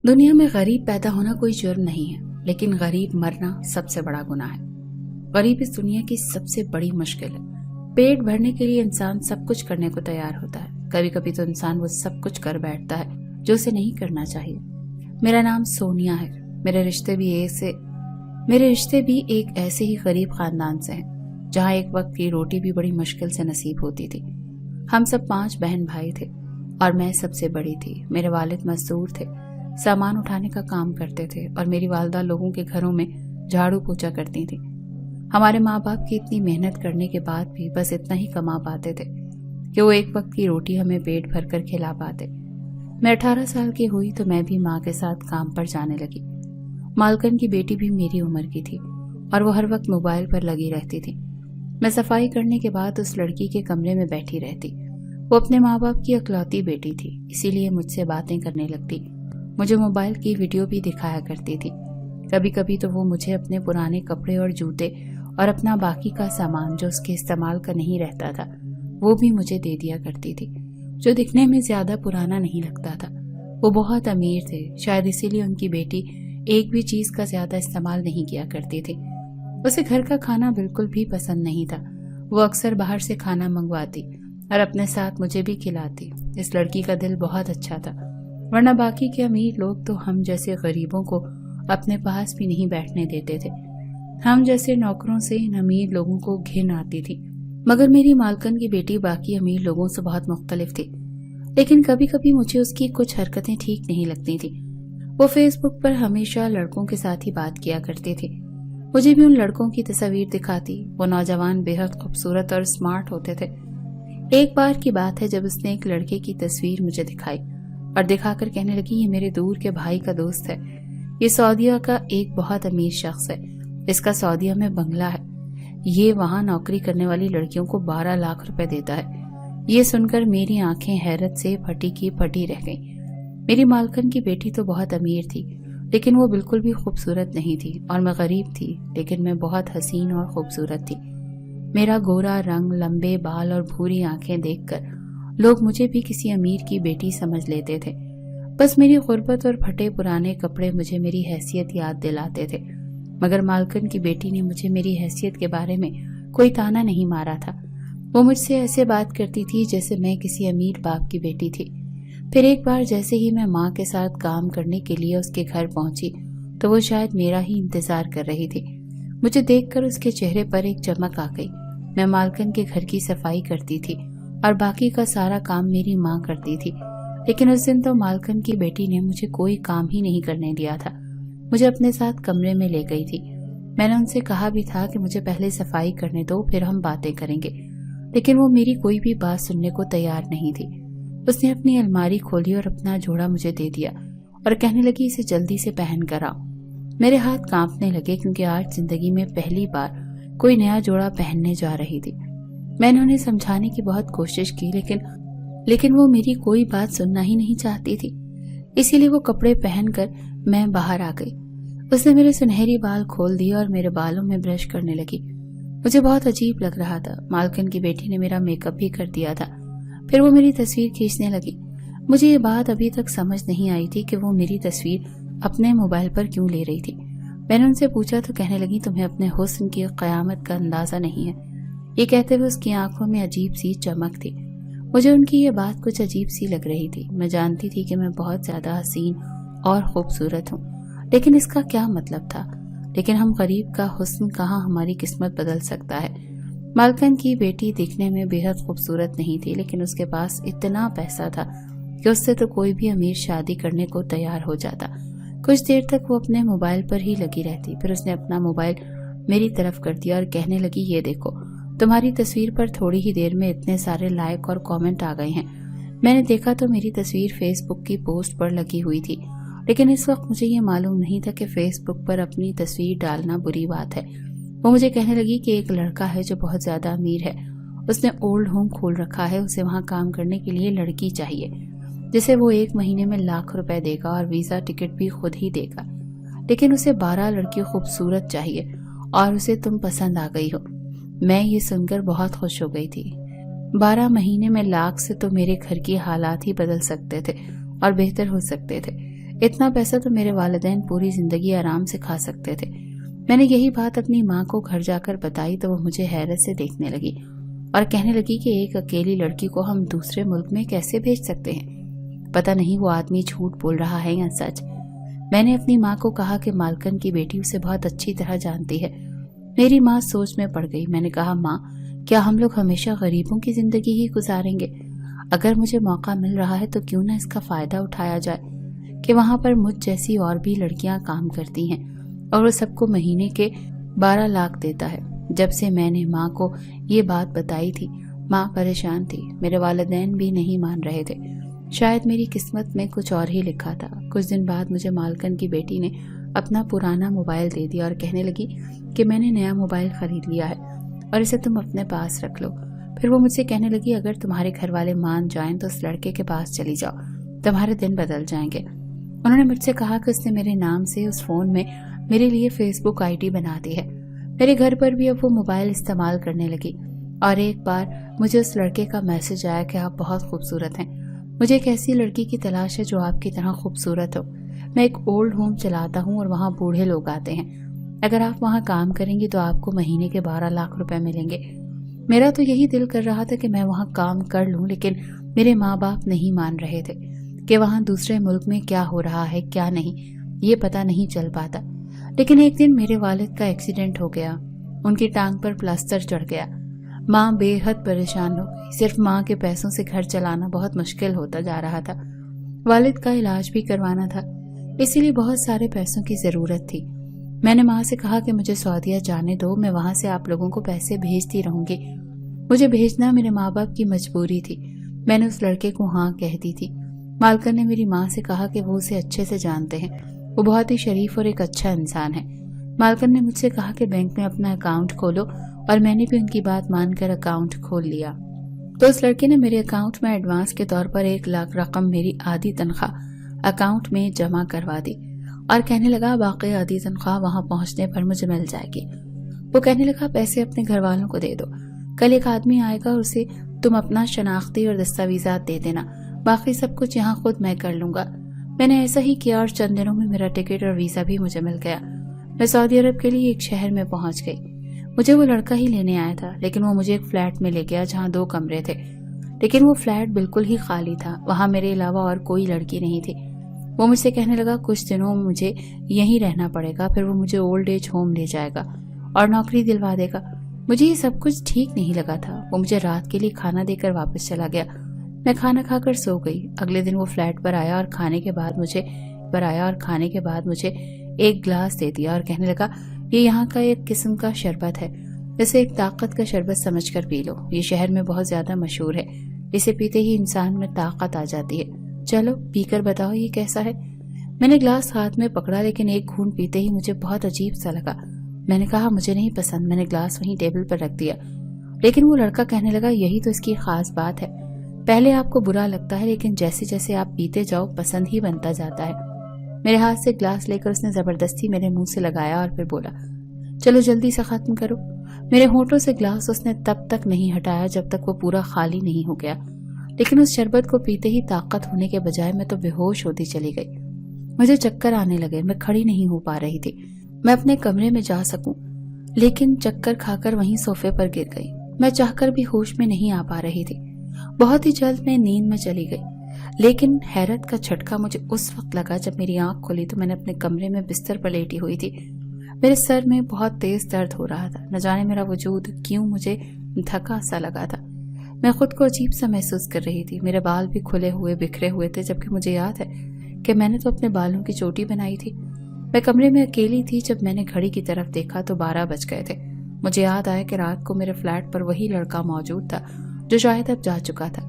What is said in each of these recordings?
دنیا میں غریب پیدا ہونا کوئی جرم نہیں ہے، لیکن غریب مرنا سب سے بڑا گناہ ہے۔ غریب اس دنیا کی سب سے بڑی مشکل ہے۔ پیٹ بھرنے کے لیے انسان سب کچھ کرنے کو تیار ہوتا ہے، کبھی کبھی تو انسان وہ سب کچھ کر بیٹھتا ہے جو اسے نہیں کرنا چاہیے۔ میرا نام سونیا ہے۔ میرے رشتے بھی ایک ایسے ہی غریب خاندان سے ہیں جہاں ایک وقت کی روٹی بھی بڑی مشکل سے نصیب ہوتی تھی۔ ہم سب 5 بہن بھائی تھے اور میں سب سے بڑی تھی۔ میرے والد مزدور تھے، سامان اٹھانے کا کام کرتے تھے، اور میری والدہ لوگوں کے گھروں میں جھاڑو پوچھا کرتی تھی۔ ہمارے ماں باپ کی اتنی محنت کرنے کے بعد بھی بس اتنا ہی کما پاتے تھے کہ وہ ایک وقت کی روٹی ہمیں پیٹ بھر کر کھلا پاتے۔ میں 18 سال کی ہوئی تو میں بھی ماں کے ساتھ کام پر جانے لگی۔ مالکن کی بیٹی بھی میری عمر کی تھی اور وہ ہر وقت موبائل پر لگی رہتی تھی۔ میں صفائی کرنے کے بعد اس لڑکی کے کمرے میں بیٹھی رہتی۔ وہ اپنے ماں باپ کی اکلوتی بیٹی تھی، اسی لیے مجھ سے باتیں کرنے لگتی، مجھے موبائل کی ویڈیو بھی دکھایا کرتی تھی۔ کبھی کبھی تو وہ مجھے اپنے پرانے کپڑے اور جوتے اور اپنا باقی کا سامان جو اس کے استعمال کا نہیں رہتا تھا وہ بھی مجھے دے دیا کرتی تھی، جو دکھنے میں زیادہ پرانا نہیں لگتا تھا۔ وہ بہت امیر تھے، شاید اسی لیے ان کی بیٹی ایک بھی چیز کا زیادہ استعمال نہیں کیا کرتی تھی۔ اسے گھر کا کھانا بالکل بھی پسند نہیں تھا۔ وہ اکثر باہر سے کھانا منگواتی اور اپنے ساتھ مجھے بھی کھلاتی۔ اس لڑکی کا دل بہت اچھا تھا، ورنہ باقی کے امیر لوگ تو ہم جیسے غریبوں کو اپنے پاس بھی نہیں بیٹھنے دیتے تھے۔ ہم جیسے نوکروں سے ان امیر لوگوں کو گھن آتی تھی۔ مگر میری مالکن کی بیٹی باقی امیر لوگوں سے بہت مختلف تھی، لیکن کبھی کبھی مجھے اس کی کچھ حرکتیں ٹھیک نہیں لگتی تھی۔ وہ فیس بک پر ہمیشہ لڑکوں کے ساتھ ہی بات کیا کرتی تھی۔ مجھے بھی ان لڑکوں کی تصاویر دکھاتی۔ وہ نوجوان بے حد خوبصورت اور اسمارٹ ہوتے تھے۔ ایک بار کی بات ہے جب اس نے ایک لڑکے کی تصویر مجھے دکھائی اور دکھا کر کہنے لگی، یہ میرے دور کے بھائی کا دوست ہے، یہ سعودیہ کا ایک بہت امیر شخص ہے، اس کا سعودیہ میں بنگلہ ہے، یہ وہاں نوکری کرنے والی لڑکیوں کو 12 لاکھ روپے دیتا ہے۔ یہ سن کر میری آنکھیں حیرت سے پھٹی کی پھٹی رہ گئیں۔ میری مالکن کی بیٹی تو بہت امیر تھی، لیکن وہ بالکل بھی خوبصورت نہیں تھی، اور میں غریب تھی لیکن میں بہت حسین اور خوبصورت تھی۔ میرا گورا رنگ، لمبے بال اور بھوری آنکھیں دیکھ کر لوگ مجھے بھی کسی امیر کی بیٹی سمجھ لیتے تھے۔ بس میری غربت اور پھٹے پرانے کپڑے مجھے میری حیثیت یاد دلاتے تھے۔ مگر مالکن کی بیٹی نے مجھے میری حیثیت کے بارے میں کوئی تانا نہیں مارا تھا۔ وہ مجھ سے ایسے بات کرتی تھی جیسے میں کسی امیر باپ کی بیٹی تھی۔ پھر ایک بار جیسے ہی میں ماں کے ساتھ کام کرنے کے لیے اس کے گھر پہنچی تو وہ شاید میرا ہی انتظار کر رہی تھی۔ مجھے دیکھ کر اس کے چہرے پر ایک چمک آ گئی۔ میں مالکن کے گھر کی صفائی کرتی تھی اور باقی کا سارا کام میری ماں کرتی تھی، لیکن اس دن تو مالکن کی بیٹی نے مجھے کوئی کام ہی نہیں کرنے دیا تھا۔ مجھے اپنے ساتھ کمرے میں لے گئی تھی۔ میں نے ان سے کہا بھی تھا کہ مجھے پہلے صفائی کرنے دو، پھر ہم باتیں کریں گے، لیکن وہ میری کوئی بھی بات سننے کو تیار نہیں تھی۔ اس نے اپنی الماری کھولی اور اپنا جوڑا مجھے دے دیا اور کہنے لگی، اسے جلدی سے پہن کر آؤ۔ میرے ہاتھ کانپنے لگے کیونکہ آج زندگی میں پہلی بار کوئی نیا جوڑا پہننے جا رہی تھی۔ میں نے انہیں سمجھانے کی بہت کوشش کی، لیکن وہ میری کوئی بات سننا ہی نہیں چاہتی تھی۔ اسی لیے وہ کپڑے پہن کر میں باہر آ گئی۔ اس نے میرے سنہری بال کھول دیے اور میرے بالوں میں برش کرنے لگی۔ مجھے بہت عجیب لگ رہا تھا۔ مالکن کی بیٹی نے میرا میک اپ بھی کر دیا تھا۔ پھر وہ میری تصویر کھینچنے لگی۔ مجھے یہ بات ابھی تک سمجھ نہیں آئی تھی کہ وہ میری تصویر اپنے موبائل پر کیوں لے رہی تھی۔ میں نے ان سے پوچھا تو کہنے لگی، تمہیں اپنے حسن کی قیامت کا اندازہ نہیں ہے۔ یہ کہتے ہوئے اس کی آنکھوں میں عجیب سی چمک تھی۔ مجھے ان کی یہ بات کچھ عجیب سی لگ رہی تھی۔ میں جانتی تھی کہ میں بہت زیادہ حسین اور خوبصورت ہوں، لیکن اس کا کیا مطلب تھا؟ لیکن ہم غریب کا حسن کہاں ہماری قسمت بدل سکتا ہے۔ مالکن کی بیٹی دیکھنے میں بے حد خوبصورت نہیں تھی، لیکن اس کے پاس اتنا پیسہ تھا کہ اس سے تو کوئی بھی امیر شادی کرنے کو تیار ہو جاتا۔ کچھ دیر تک وہ اپنے موبائل پر ہی لگی رہتی، پھر اس نے اپنا موبائل میری طرف کر دیا اور کہنے لگی، یہ دیکھو، تمہاری تصویر پر تھوڑی ہی دیر میں اتنے سارے لائک اور کامنٹ آ گئے ہیں۔ میں نے دیکھا تو میری تصویر فیس بک کی پوسٹ پر لگی ہوئی تھی، لیکن اس وقت مجھے یہ معلوم نہیں تھا کہ فیس بک پر اپنی تصویر ڈالنا بری بات ہے۔ وہ مجھے کہنے لگی کہ ایک لڑکا ہے جو بہت زیادہ امیر ہے، اس نے اولڈ ہوم کھول رکھا ہے، اسے وہاں کام کرنے کے لیے لڑکی چاہیے جسے وہ 1 مہینے میں لاکھ روپے دے گا اور ویزا ٹکٹ بھی خود ہی دے گا، لیکن اسے 12 لڑکی خوبصورت چاہیے اور اسے تم پسند آ گئی ہو۔ میں یہ سن کر بہت خوش ہو گئی تھی۔ 12 مہینے میں لاکھ سے تو میرے گھر کی حالات ہی بدل سکتے تھے اور بہتر ہو سکتے تھے۔ इतना पैसा तो मेरे वालिदैन पूरी जिंदगी आराम से खा सकते थे। मैंने यही बात अपनी माँ को घर जाकर बताई तो वो मुझे हैरत से देखने लगी और कहने लगी कि एक अकेली लड़की को हम दूसरे मुल्क में कैसे भेज सकते हैं, पता नहीं वो आदमी झूठ बोल रहा है या सच। मैंने अपनी माँ को कहा कि मालकन की बेटी उसे बहुत अच्छी तरह जानती है। मेरी माँ सोच में पड़ गई। मैंने कहा, माँ, क्या हम लोग हमेशा गरीबों की जिंदगी ही गुजारेंगे? अगर मुझे मौका मिल रहा है तो क्यों ना इसका फायदा उठाया जाए कि वहाँ पर मुझ जैसी और भी लड़कियां काम करती हैं और वो सबको महीने के 12 लाख देता है। जब से मैंने माँ को ये बात बताई थी, माँ परेशान थी। मेरे वालिदैन भी नहीं मान रहे थे। शायद मेरी किस्मत में कुछ और ही लिखा था। कुछ दिन बाद मुझे मालकन की बेटी ने अपना पुराना मोबाइल दे दिया और कहने लगी कि मैंने नया मोबाइल खरीद लिया है और इसे तुम अपने पास रख लो। फिर वो मुझसे कहने लगी, अगर तुम्हारे घर वाले मान जाएं तो उस लड़के के पास चली जाओ, तुम्हारे दिन बदल जाएंगे। उन्होंने मुझसे कहा कि उसने मेरे नाम से उस फोन में मेरे लिए फेसबुक आईडी बना दी है। मेरे घर पर भी अब वो मोबाइल इस्तेमाल करने लगी और एक बार मुझे उस लड़के का मैसेज आया कि आप बहुत खूबसूरत हैं। मुझे एक ऐसी लड़की की तलाश है जो आपकी तरह खूबसूरत हो। मैं एक ओल्ड होम चलाता हूँ और वहाँ बूढ़े लोग आते हैं। अगर आप वहाँ काम करेंगी तो आपको महीने के 12 लाख रुपए मिलेंगे। मेरा तो यही दिल कर रहा था कि मैं वहाँ काम कर लूँ, लेकिन मेरे माँ बाप नहीं मान रहे थे कि वहाँ दूसरे मुल्क में क्या हो रहा है क्या नहीं, ये पता नहीं चल पाता। लेकिन एक दिन मेरे वालिद का एक्सीडेंट हो गया। उनकी टांग पर प्लास्टर चढ़ गया। माँ बेहद परेशान हो गई। सिर्फ माँ के पैसों से घर चलाना बहुत मुश्किल होता जा रहा था। वालिद का इलाज भी करवाना था, इसीलिए बहुत सारे पैसों की जरूरत थी। मैंने माँ से कहा कि मुझे सऊदीया जाने दो, मैं वहां से आप लोगों को पैसे भेजती रहूंगी। मुझे भेजना मेरे माँ बाप की मजबूरी थी। मैंने उस लड़के को हाँ कह दी थी। मालकन ने मेरी माँ से कहा कि वो उसे अच्छे से जानते हैं, वो बहुत ही शरीफ और एक अच्छा इंसान है। मालकन ने मुझसे कहा कि बैंक में अपना अकाउंट खोलो और मैंने भी उनकी बात मानकर अकाउंट खोल लिया। तो उस लड़के ने मेरे अकाउंट में एडवांस के तौर पर 1 लाख रकम मेरी आधी तनख्वाह अकाउंट में जमा करवा दी और कहने लगा बाकी आधी तनख्वाह वहां पहुंचने पर मुझे मिल जाएगी। वो कहने लगा पैसे अपने घर वालों को दे दो, कल एक आदमी आएगा और उसे तुम अपना शनाख्ती और दस्तावेजात दे देना, बाकी सब कुछ यहाँ खुद मैं कर लूंगा। मैंने ऐसा ही किया और चंद दिनों में मेरा टिकट और वीजा भी मुझे मिल गया। मैं सऊदी अरब के लिए एक शहर में पहुंच गई। मुझे वो लड़का ही लेने आया था, लेकिन वो मुझे एक फ्लैट में ले गया जहाँ 2 कमरे थे, लेकिन वो फ्लैट बिल्कुल ही खाली था। वहां मेरे अलावा और कोई लड़की नहीं थी। वो मुझसे कहने लगा कुछ दिनों मुझे यहीं रहना पड़ेगा, फिर वो मुझे ओल्ड एज होम ले जाएगा और नौकरी दिलवा देगा। मुझे ये सब कुछ ठीक नहीं लगा था। वो मुझे रात के लिए खाना देकर वापस चला गया। मैं खाना खाकर सो गई। अगले दिन वो फ्लैट पर आया और खाने के बाद मुझे 1 गिलास दे दिया और कहने लगा ये यहाँ का एक किस्म का शरबत है, इसे एक ताकत का शरबत समझकर पी लो, ये शहर में बहुत ज्यादा मशहूर है, इसे पीते ही इंसान में ताकत आ जाती है, चलो पीकर बताओ ये कैसा है। मैंने गिलास हाथ में पकड़ा, लेकिन एक घूंट पीते ही मुझे बहुत अजीब सा लगा। मैंने कहा मुझे नहीं पसंद। मैंने गिलास वहीं टेबल पर रख दिया। लेकिन वो लड़का कहने लगा यही तो इसकी खास बात है, पहले आपको बुरा लगता है लेकिन जैसे जैसे आप पीते जाओ पसंद ही बनता जाता है। मेरे हाथ से ग्लास लेकर उसने जबरदस्ती मेरे मुंह से लगाया और फिर बोला चलो जल्दी से खत्म करो। मेरे होंठों से ग्लास उसने तब तक नहीं हटाया जब तक वो पूरा खाली नहीं हो गया, लेकिन उस शरबत को पीते ही ताकत होने के बजाय मैं तो बेहोश होती चली गई। मुझे चक्कर आने लगे। मैं खड़ी नहीं हो पा रही थी। मैं अपने कमरे में जा सकूं, लेकिन चक्कर खाकर वहीं सोफे पर गिर गई। मैं चाहकर भी होश में नहीं आ पा रही थी। बहुत ही जल्द मैं नींद में चली गई, लेकिन हैरत का झटका मुझे उस वक्त लगा जब मेरी आंख खुली तो मैंने अपने कमरे में बिस्तर पर लेटी हुई थी। मेरे सर में बहुत तेज दर्द हो रहा था। न जाने मेरा वजूद क्यों मुझे थका सा लगा था। मैं खुद को अजीब सा महसूस कर रही थी। मेरे बाल भी खुले हुए बिखरे हुए थे, जबकि मुझे याद है कि मैंने तो अपने बालों की चोटी बनाई थी। मैं कमरे में अकेली थी। जब मैंने घड़ी की तरफ देखा तो 12 बज गए थे। मुझे याद आया कि रात को मेरे फ्लैट पर वही लड़का मौजूद था जो शायद अब जा चुका था।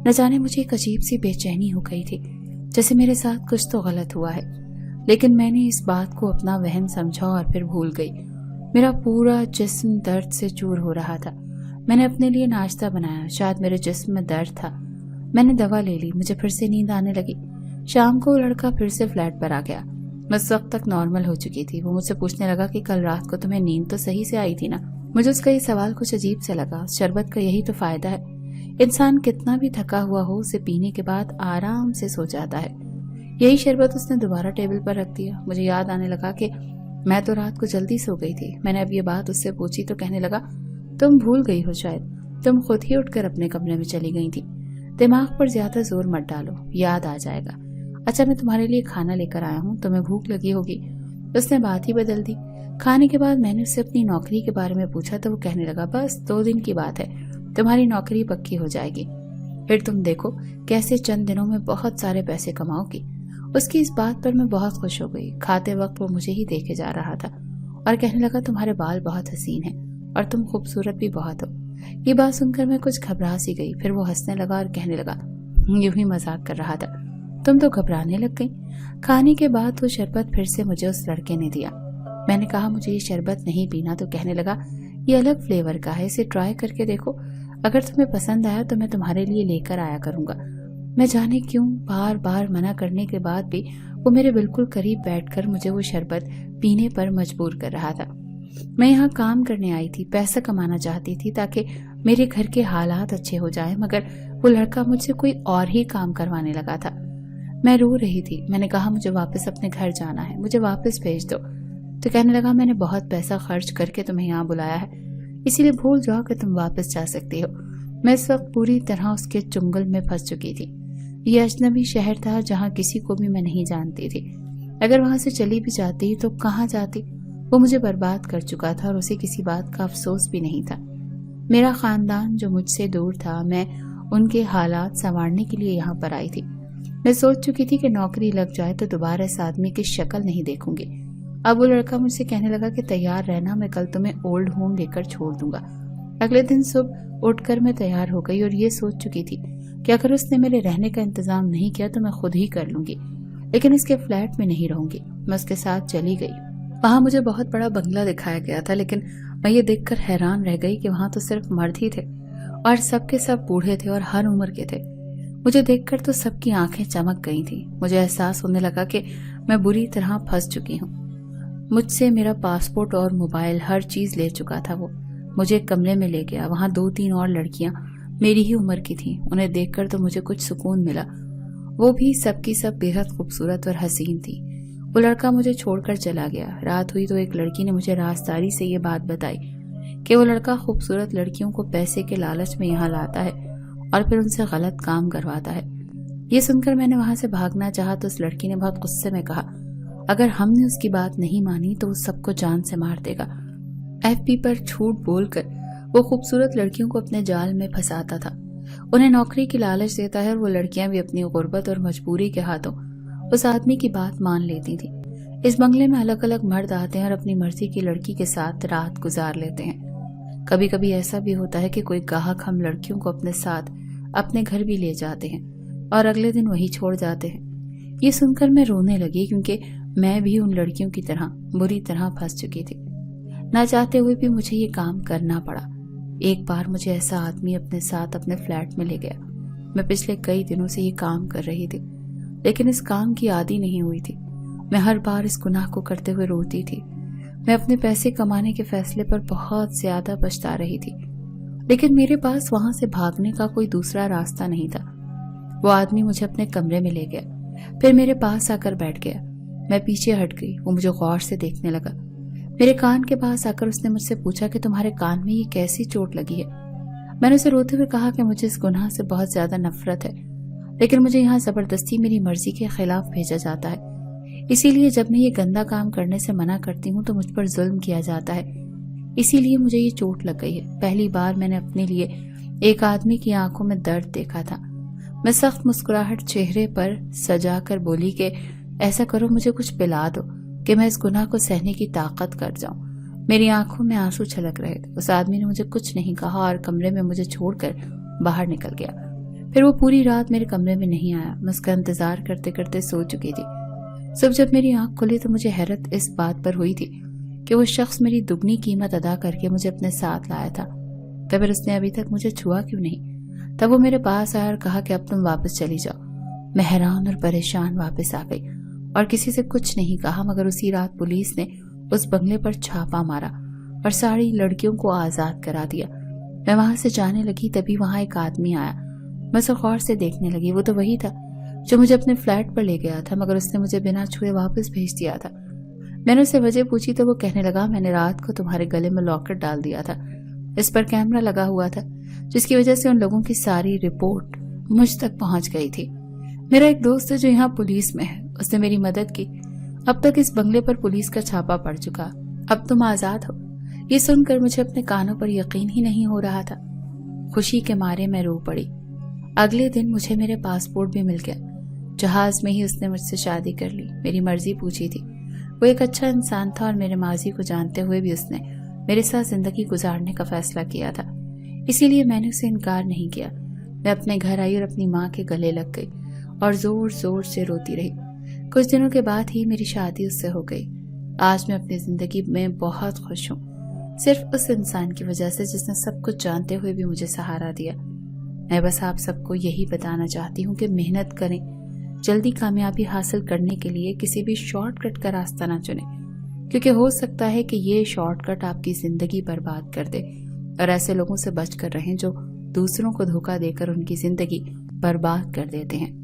न जाने मुझे एक अजीब सी बेचैनी हो गई थी, जैसे मेरे साथ कुछ तो गलत हुआ है, लेकिन मैंने इस बात को अपना वहम समझा और फिर भूल गई। मेरा पूरा जिस्म दर्द से चूर हो रहा था। मैंने अपने लिए नाश्ता बनाया, शायद मेरे जिस्म में दर्द था। मैंने दवा ले ली। मुझे फिर से नींद आने लगी। शाम को लड़का फिर से फ्लैट पर आ गया। मैं उस वक्त तक नॉर्मल हो चुकी थी। वो मुझसे पूछने लगा कि कल रात को तुम्हें नींद तो सही से आई थी ना। मुझे उसका ये सवाल कुछ अजीब से लगा। शरबत का यही तो फायदा है, इंसान कितना भी थका हुआ हो उसे पीने के बाद आराम से सो जाता है। यही शरबत उसने दोबारा टेबल पर रख दिया। मुझे याद आने लगा कि मैं तो रात को जल्दी सो गई थी। मैंने अब ये बात उससे पूछी तो कहने लगा, तुम भूल गई हो शायद, तुम खुद ही उठकर अपने कमरे में चली गई थी। दिमाग पर ज्यादा जोर मत डालो, याद आ जाएगा। अच्छा, मैं तुम्हारे लिए खाना लेकर आया हूँ, तुम्हें भूख लगी होगी। उसने बात ही बदल दी। खाने के बाद मैंने उससे अपनी नौकरी के बारे में पूछा तो वो कहने लगा, बस 2 दिन की बात है, तुम्हारी नौकरी पक्की हो जाएगी, फिर तुम देखो कैसे चंद दिनों में बहुत सारे पैसे कमाओगी। उसकी इस बात पर मैं बहुत खुश हो गई। खाते वक्त वो मुझे ही देखे जा रहा था और कहने लगा, तुम्हारे बाल बहुत हसीन हैं और तुम खूबसूरत भी बहुत हो। ये बात सुनकर मैं कुछ घबरा सी गई। फिर वो हंसने लगा और कहने लगा, यूं ही मजाक कर रहा था, तुम तो घबराने लग गई। खाने के बाद वो शरबत फिर से मुझे उस लड़के ने दिया। मैंने कहा, मुझे ये शरबत नहीं पीना, तो कहने लगा, ये अलग फ्लेवर का है, इसे ट्राई करके देखो, अगर तुम्हें पसंद आया तो मैं तुम्हारे लिए लेकर आया करूंगा। मैं जाने क्यों बार बार मना करने के बाद भी वो मेरे बिल्कुल करीब बैठकर मुझे वो शरबत पीने पर मजबूर कर रहा था। मैं यहाँ काम करने आई थी, पैसा कमाना चाहती थी ताकि मेरे घर के हालात अच्छे हो जाएं, मगर वो लड़का मुझसे कोई और ही काम करवाने लगा था। मैं रो रही थी। मैंने कहा, मुझे वापस अपने घर जाना है, मुझे वापस भेज दो। तो कहने लगा, मैंने बहुत पैसा खर्च करके तुम्हें यहाँ बुलाया है, इसीलिए भूल जाओ कि तुम वापस जा सकती हो। मैं इस वक्त पूरी तरह उसके चुंगल में फंस चुकी थी। ये अजनबी शहर था जहाँ किसी को भी मैं नहीं जानती थी। अगर वहां से चली भी जाती तो कहाँ जाती। वो मुझे बर्बाद कर चुका था और उसे किसी बात का अफसोस भी नहीं था। मेरा खानदान जो मुझसे दूर था, मैं उनके हालात संवारने के लिए यहाँ पर आई थी। मैं सोच चुकी थी कि नौकरी लग जाए तो दोबारा इस आदमी की शक्ल नहीं देखूंगी। अब वो लड़का मुझसे कहने लगा कि तैयार रहना, मैं कल तुम्हें ओल्ड होम लेकर छोड़ दूंगा। अगले दिन सुबह उठकर मैं तैयार हो गई और ये सोच चुकी थी कि अगर उसने मेरे रहने का इंतजाम नहीं किया तो मैं खुद ही कर लूंगी, लेकिन इसके फ्लैट में नहीं रहूंगी। मैं उसके साथ चली गई। वहां मुझे बहुत बड़ा बंगला दिखाया गया था, लेकिन मैं ये देखकर हैरान रह गई कि वहां तो सिर्फ मर्द ही थे और सबके सब बूढ़े थे और हर उम्र के थे। मुझे देखकर तो सबकी आंखें चमक गई थी। मुझे एहसास होने लगा कि मैं बुरी तरह फंस चुकी हूँ। मुझसे मेरा पासपोर्ट और मोबाइल, हर चीज ले चुका था। वो मुझे एक कमरे में ले गया। वहां 2-3 और लड़कियां मेरी ही उम्र की थीं। उन्हें देखकर तो मुझे कुछ सुकून मिला। वो भी सबकी सब बेहद खूबसूरत और हसीन थी। वो लड़का मुझे छोड़कर चला गया। रात हुई तो एक लड़की ने मुझे राजदारी से ये बात बताई कि वो लड़का खूबसूरत लड़कियों को पैसे के लालच में यहाँ लाता है और फिर उनसे गलत काम करवाता है। ये सुनकर मैंने वहां से भागना चाहा तो उस लड़की ने बहुत गुस्से में कहा, अगर हमने उसकी बात नहीं मानी तो वो सबको जान से मार देगा। एफपी पर झूठ बोलकर वो खूबसूरत लड़कियों को अपने जाल में फंसाता था। उन्हें नौकरी की लालच देता है और वो लड़कियां भी अपनी गुर्बत और मजबूरी के हाथों उस आदमी की बात मान लेती थी। इस बंगले में अलग अलग मर्द आते हैं और अपनी मर्जी की लड़की के साथ रात गुजार लेते हैं। कभी कभी ऐसा भी होता है कि कोई ग्राहक हम लड़कियों को अपने साथ अपने घर भी ले जाते हैं और अगले दिन वही छोड़ जाते हैं। ये सुनकर मैं रोने लगी, क्योंकि मैं भी उन लड़कियों की तरह बुरी तरह फंस चुकी थी। ना चाहते हुए भी मुझे ये काम करना पड़ा। एक बार मुझे ऐसा आदमी अपने साथ अपने फ्लैट में ले गया। मैं पिछले कई दिनों से ये काम कर रही थी, लेकिन इस काम की आदी नहीं हुई थी। मैं हर बार इस गुनाह को करते हुए रोती थी। मैं अपने पैसे कमाने के फैसले पर बहुत ज्यादा पछता रही थी, लेकिन मेरे पास वहां से भागने का कोई दूसरा रास्ता नहीं था। वो आदमी मुझे अपने कमरे में ले गया, फिर मेरे पास आकर बैठ गया। मैं पीछे हट गई। वो मुझे गौर से देखने लगा। मेरे कान के पास आकर उसने मुझसे पूछा कि तुम्हारे कान में ये कैसी चोट लगी है। मैंने उसे रोते हुए कहा कि मुझे इस गुनाह से बहुत ज्यादा नफरत है, लेकिन मुझे यहाँ जबरदस्ती मेरी मर्जी के खिलाफ भेजा जाता है। इसीलिए जब मैं ये गंदा काम करने से मना करती हूँ तो मुझ पर जुल्म किया जाता है। इसीलिए मुझे ये चोट लग गई है। पहली बार मैंने अपने लिए एक आदमी की आंखों में दर्द देखा था। मैं सख्त मुस्कुराहट चेहरे पर सजा कर बोली कि ऐसा करो, मुझे कुछ पिला दो कि मैं इस गुनाह को सहने की ताकत कर जाऊं। मेरी आंखों में आंसू छलक रहे थे। उस आदमी ने मुझे कुछ नहीं कहा और कमरे में मुझे छोड़कर बाहर निकल गया। फिर वो पूरी रात मेरे कमरे में नहीं आया। मैं उसका इंतजार करते करते सो चुकी थी। सुबह जब मेरी आंख खुली तो मुझे हैरत इस बात पर हुई थी कि वो शख्स मेरी दुगनी कीमत अदा करके मुझे अपने साथ लाया था। तो फिर उसने अभी तक मुझे छुआ क्यों नहीं? तब वो मेरे पास आया और कहा कि अब तुम वापस चली जाओ। मैं हैरान और परेशान वापस आ गई और किसी से कुछ नहीं कहा, मगर उसी रात पुलिस ने उस बंगले पर छापा मारा और सारी लड़कियों को आजाद करा दिया। मैं वहां से जाने लगी, तभी वहां एक आदमी आया। मैं उसे गौर से देखने लगी। वो तो वही था जो मुझे अपने फ्लैट पर ले गया था, मगर उसने मुझे बिना छुए वापस भेज दिया था। मैंने उससे वजह पूछी तो वो कहने लगा, मैंने रात को तुम्हारे गले में लॉकेट डाल दिया था, इस पर कैमरा लगा हुआ था, जिसकी वजह से उन लोगों की सारी रिपोर्ट मुझ तक पहुंच गई थी। मेरा एक दोस्त है जो यहाँ पुलिस में है, उसने मेरी मदद की। अब तक इस बंगले पर पुलिस का छापा पड़ चुका। अब तुम आजाद हो। ये सुनकर मुझे अपने कानों पर यकीन ही नहीं हो रहा था। खुशी के मारे मैं रो पड़ी। अगले दिन मुझे मेरे पासपोर्ट भी मिल गया। जहाज में ही उसने मुझसे शादी कर ली, मेरी मर्जी पूछी थी। वो एक अच्छा इंसान था और मेरे माजी को जानते हुए भी उसने मेरे साथ जिंदगी गुजारने का फैसला किया था, इसीलिए मैंने उसे इनकार नहीं किया। मैं अपने घर आई और अपनी माँ के गले लग गई और जोर जोर से रोती रही। कुछ दिनों के बाद ही मेरी शादी उससे हो गई। आज मैं अपनी जिंदगी में बहुत खुश हूँ, सिर्फ उस इंसान की वजह से जिसने सब कुछ जानते हुए भी मुझे सहारा दिया। मैं बस आप सबको यही बताना चाहती हूँ कि मेहनत करें, जल्दी कामयाबी हासिल करने के लिए किसी भी शॉर्टकट का रास्ता ना चुनें, क्योंकि हो सकता है कि ये शॉर्टकट आपकी जिंदगी बर्बाद कर दे। और ऐसे लोगों से बचकर रहें जो दूसरों को धोखा देकर उनकी जिंदगी बर्बाद कर देते हैं।